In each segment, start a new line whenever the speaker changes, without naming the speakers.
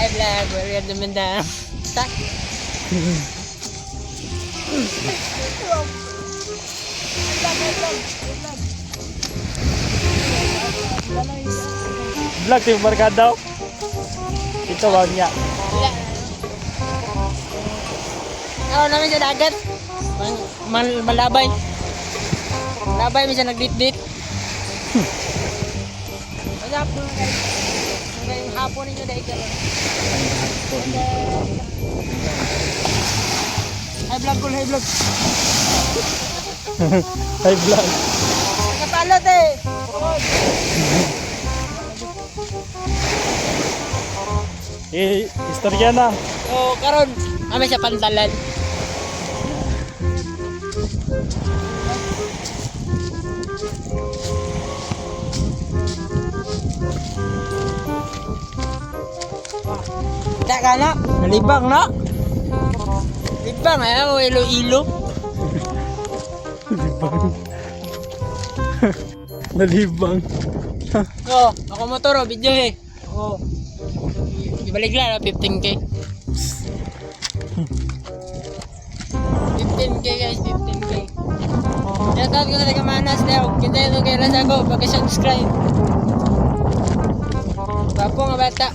Hi vlog, we're naman na. Tak.
Vlog yung barkada. Ito wag niya.
Ako namin sa dagat. Malabay. Malabay mi siya nagdit-dit. Wala po guys. Ngayong hapon ninyo dahil ka lang. Hi vlog ko, hi vlog.
Hi vlog.
Nakapalot eh.
Istorya na.
So karon, kami sa pantalan. Tak ka na, nalibang na. Libang ayaw, ilo-ilo.
Nalibang.
Oo, ako motor o, video eh. Oo. Ibalik lang na 15k. 15k guys, 15k. Shoutout ko sa taga-Manas daw. Kita yung kay Rasago, pagka-subscribe. Papo nga bata.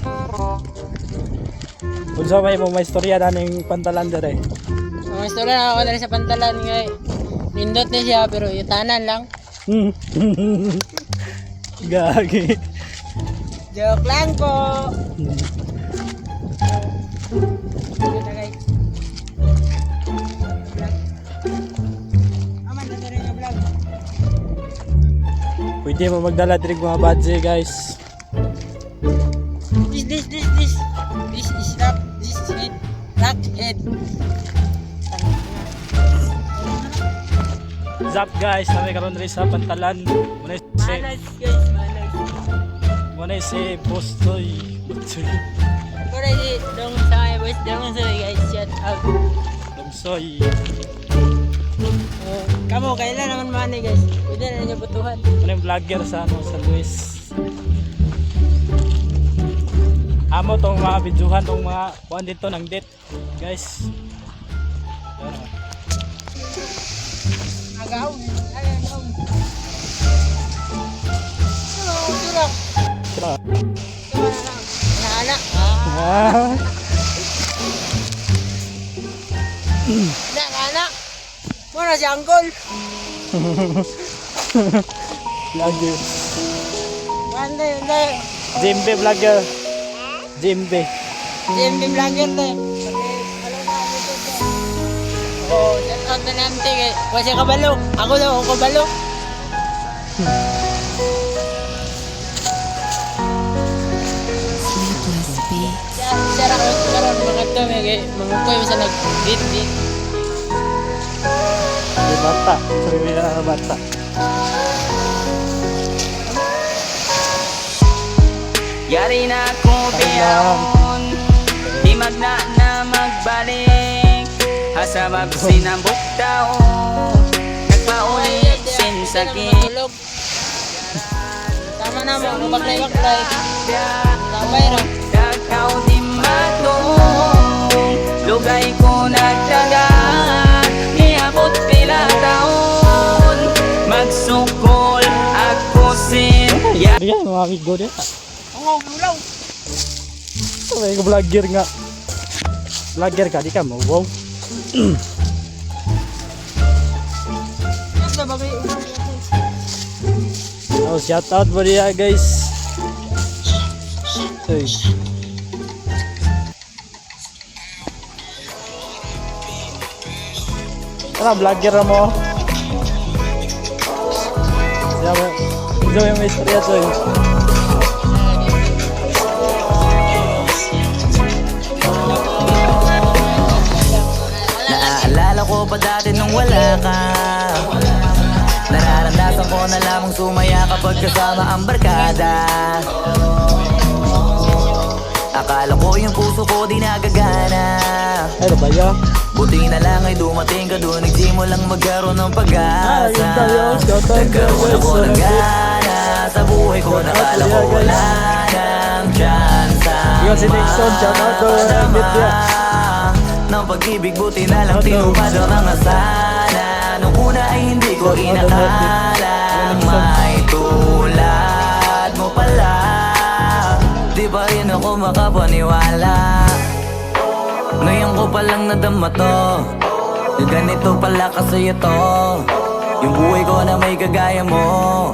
Kung sa may mga istorya na ng pantalan dere.
Mga istorya na ako dali sa pantalan ngay. Nindot na siya pero yung tanan lang.
Gagi.
Joke lang po. Kita guys. Aman na rin yung vlog.
Pwede mo magdala diri mga badge guys.
This is rock. This is it. Rock head.
Zap guys, kami karon diri sa pantalan. Muna
Manas guys, manas.
si Bostoy.
Kore si dong sa boys dong sa guys, shout out.
Dongsoy.
Kamu kailan naman money guys. Pwede na niyo butuhan.
Ano yung vlogger sa sa Luis. Amo tong mga videohan tong mga kuan dito ng date guys.
Agaw. Ayan, agaw. Tulak.
Tara.
Tama na lang. Naanak.
Ah.
Anak. Muna si Uncle.
Vlogger.
Banda yun.
Jimbe vlogger. Jimbe.
JMB vlogger to. Oh, shout out na nanti kay. Kuha siya kabalo. Ako daw, ako kabalo. Siya ra ko karon mga to may mga kuy sa nag-dit.
May bata. Sabi na bata.
Yari na ako biyahon, di magna na magbalik. Asa magsinambok daw, nagpaulit sin sakit.
Tama na mo, mabaklay-baklay. Tambay ra.
Dagkaw di matong, lugay ko nagdagat. Iabot pila taon, magsukol ako sin.
Yan mga amigo dia.
Ang bulaw.
May vlogger nga. Vlogger ka di ka mo. Wow.
Sa bagay.
Oh, shout out ba dia guys. Hey. Ano vlogger mo? Siapa? Ito yung may istorya to eh.
Naalala ko pa dati nung wala ka. Nararamdasan ko na lamang sumaya kapag kasama ang barkada. Akala ko yung puso ko di nagagana.
Ano ba yan?
Buti na lang ay dumating ka doon, nagsimulang magkaroon ng pag-asa. Nagkaroon ako ng gana sa buhay ko, nakala ko wala nang tsansa.
Ikaw si Nixon, shout out to Media.
Ng pag-ibig buti na lang tinupad ang mga sana. Nung una ay hindi ko inakalang may tulad mo pala. Di pa rin ako makapaniwala. Ngayon ko palang nadama to, na ganito pala kasaya to. Yung buhay ko na may kagaya mo.